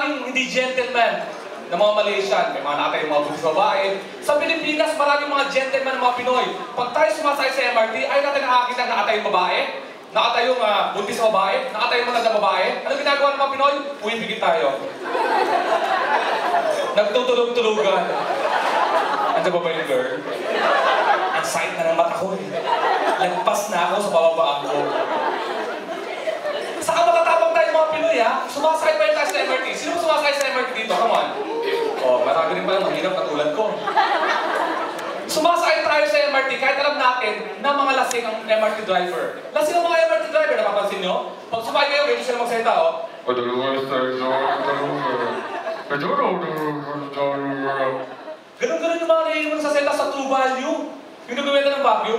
maraming hindi gentleman na mga Malaysian. May mga nakatay yung mga buntis babae. Sa Pilipinas, maraming mga gentleman na mga Pinoy. Pag tayo sumasakay sa MRT, ay natin nakakita na nakatay yung babae, nakatay yung buntis babae, nakatay yung matanda babae. Ano ginagawa ng mga Pinoy? Uy, bigit tayo. Nagtutulog-tulugan. Andiyan ba ba yung girl? Ang sakit na ng mata ko eh. Lagpas na ako sa bababaan ko. Saka matatabang tayo mga Pinoy ha? Sumasakay pa yung tayo sa MRT. Sino sumasakay sa MRT dito? Come on. Oh, marami rin pala mahirap na tulad ko. Sumasakay tayo sa MRT kahit alam natin na mga lasing ang MRT driver. Lasing ang mga MRT driver, napapansin nyo? Pag sumakay kayo, ganyan sila magsalita oh. Ganun-ganun yung mga narinig mo sa salita sa True Value. Yung nagawin ng Baguio.